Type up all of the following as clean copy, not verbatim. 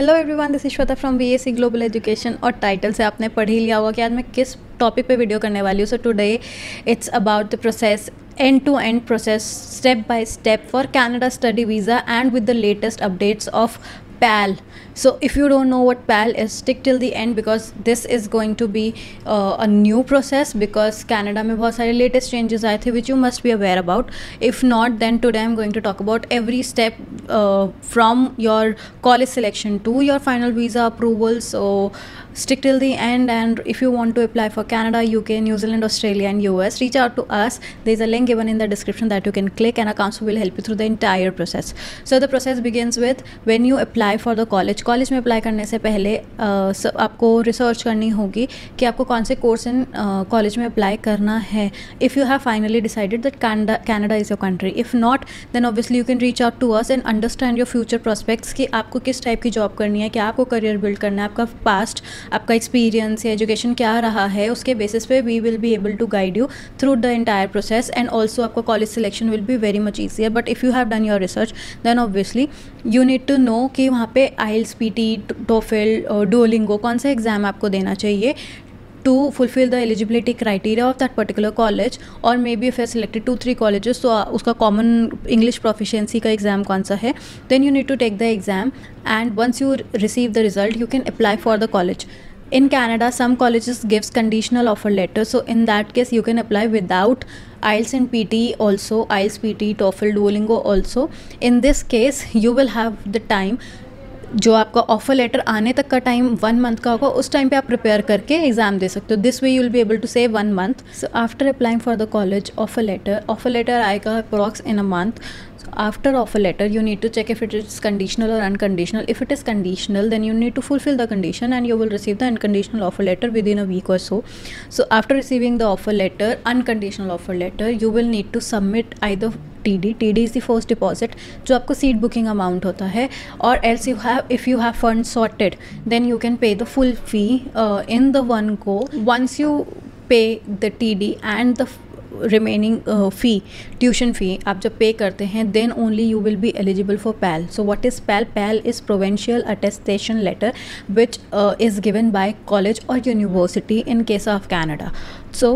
Hello everyone, this is Shweta from BSc global education. और title से आपने पढ़ ही लिया होगा कि आज मैं किस टॉपिक पे वीडियो करने वाली हूँ। So today it's about the process, end to end process, step by step for Canada study visa and with the latest updates of PAL. So if you don't know what PAL is, stick till the end because this is going to be a new process because Canada में बहुत सारे latest changes आए थे which you must be aware about. If not, then today I'm going to talk about every step from your college selection to your final visa approval. So stick till the end, and if you want to apply for Canada, UK, New Zealand, Australia and US, reach out to us. There is a link given in the description that you can click, and our counsel will help you through the entire process. So the process begins with when you apply for the college. College में apply करने से पहले आपको research करनी होगी कि आपको कौन से कोर्स इन कॉलेज में अप्लाई करना है. If you have finally decided that Canada is your country. If not, then obviously you can reach out to us and understand your future prospects कि आपको किस टाइप की जॉब करनी है, क्या आपको करियर बिल्ड करना है, आपका पास्ट, आपका एक्सपीरियंस या एजुकेशन क्या रहा है. उसके बेसिस पे we will be able to guide you through the entire process, and also आपका college selection will be very much easier. But if you have done your research, then obviously you need to know कि वहाँ पे आइल्स, PT, TOEFL, Duolingo कौन सा exam आपको देना चाहिए to fulfill the eligibility criteria of that particular college, or maybe if you are selected 2-3 colleges, तो उसका common English proficiency का एग्ज़ाम कौन सा है. then you need to take the exam, and once you receive the result you can apply for the college. In Canada, some colleges gives conditional offer letter, so in that case you can apply without IELTS and PT also, IELTS, PT, TOEFL, Duolingo also. In this case you will have the time, जो आपका offer letter आने तक का time 1 month का होगा, उस time पे आप प्रिपेयर करके एग्ज़ाम दे सकते हो. This way you will be able to save 1 month. So after applying for the college, offer letter आएगा approx in a month. After offer letter you need to check if it is conditional or unconditional. If it is conditional, then you need to fulfill the condition and you will receive the unconditional offer letter within a week or so. So after receiving the offer letter, unconditional offer letter, you will need to submit either TD is the first deposit जो आपको seat booking amount होता है, और else if you have funds sorted, then you can pay the full fee in the one go. Once you pay the TD and the remaining fee, tuition fee आप जब पे करते हैं, then only you will be eligible for PAL. So what is PAL? PAL is provincial attestation letter which is given by college or university in case of Canada. सो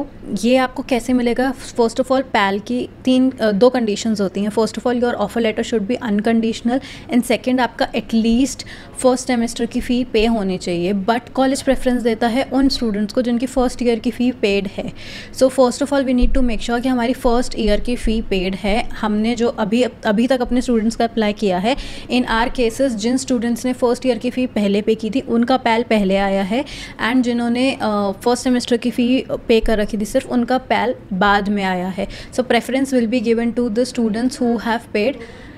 ये आपको कैसे मिलेगा? First of all PAL की 2 conditions होती हैं. First of all your offer letter should be unconditional, and second आपका at least first semester की fee पे होनी चाहिए. बट कॉलेज प्रेफरेंस देता है उन स्टूडेंट्स को जिनकी फर्स्ट ईयर की फ़ी पेड है. So first of all we need to make sure कि हमारी फर्स्ट ईयर की फ़ी पेड है. हमने जो अभी तक अपने स्टूडेंट्स का अप्लाई किया है, इन आर केसेस जिन स्टूडेंट्स ने फर्स्ट ईयर की फ़ी पहले पे की थी उनका PAL पहले आया है, एंड जिन्होंने फर्स्ट सेमेस्टर की फ़ी पे कर रखी थी सिर्फ उनका PAL बाद में आया है. So preference will be given to the students who have paid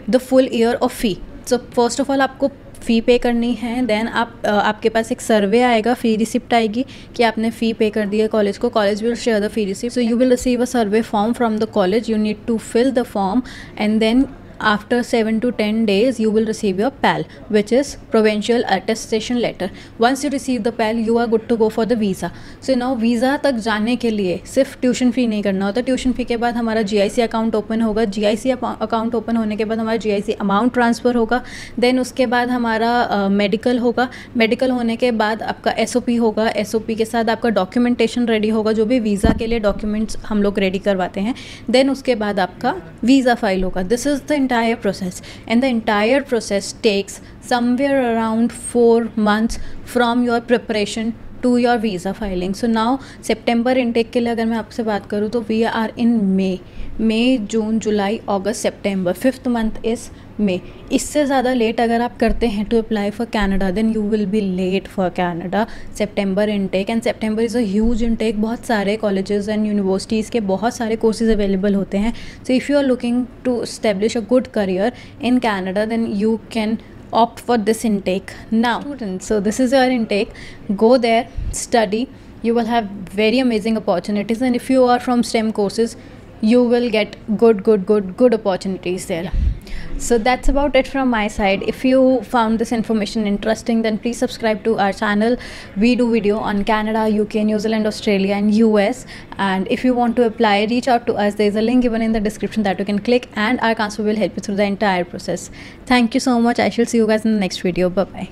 the full year of fee. So first of all आपको फ़ी पे करनी है, देन आपके पास एक सर्वे आएगा, फ़ी रिसिप्ट आएगी कि आपने फ़ी पे कर दी है कॉलेज को. College will share the fee receipt. So you will receive a survey form from the college. You need to fill the form, and then after 7 to 10 days you will receive your PAL, which is provincial attestation letter. Once you receive the PAL, you are good to go for the visa. So now visa तक जाने के लिए सिर्फ tuition fee नहीं करना होता. Tuition fee के बाद हमारा GIC अकाउंट ओपन होगा. GIC अकाउंट ओपन होने के बाद हमारा GIC अमाउंट ट्रांसफ़र होगा. देन उसके बाद हमारा मेडिकल होगा. मेडिकल होने के बाद आपका SOP होगा. SOP के साथ आपका डॉक्यूमेंटेशन रेडी होगा, जो भी वीज़ा के लिए डॉक्यूमेंट्स हम लोग रेडी करवाते हैं. देन उसके बाद आपका वीज़ा फाइल होगा. This is the entire process, and the entire process takes somewhere around 4 months from your preparation to your visa filing. So now September intake के लिए अगर मैं आपसे बात करूँ तो we are in May, June, July, August, September. 5th month is May. इससे ज़्यादा लेट अगर आप करते हैं to apply for Canada, then you will be late for Canada. September intake, and September is a huge intake. बहुत सारे colleges and universities के बहुत सारे courses available होते हैं. So if you are looking to establish a good career in Canada, then you can opt for this intake now. Students, so this is your intake. Go there, study. You will have very amazing opportunities, and if you are from STEM courses, you will get good opportunities there. So that's about it from my side. If you found this information interesting, then please subscribe to our channel. We do video on Canada, UK, New Zealand, Australia and US. And if you want to apply, reach out to us. There is a link given in the description that you can click, and our counselor will help you through the entire process. Thank you so much. I shall see you guys in the next video. Bye bye.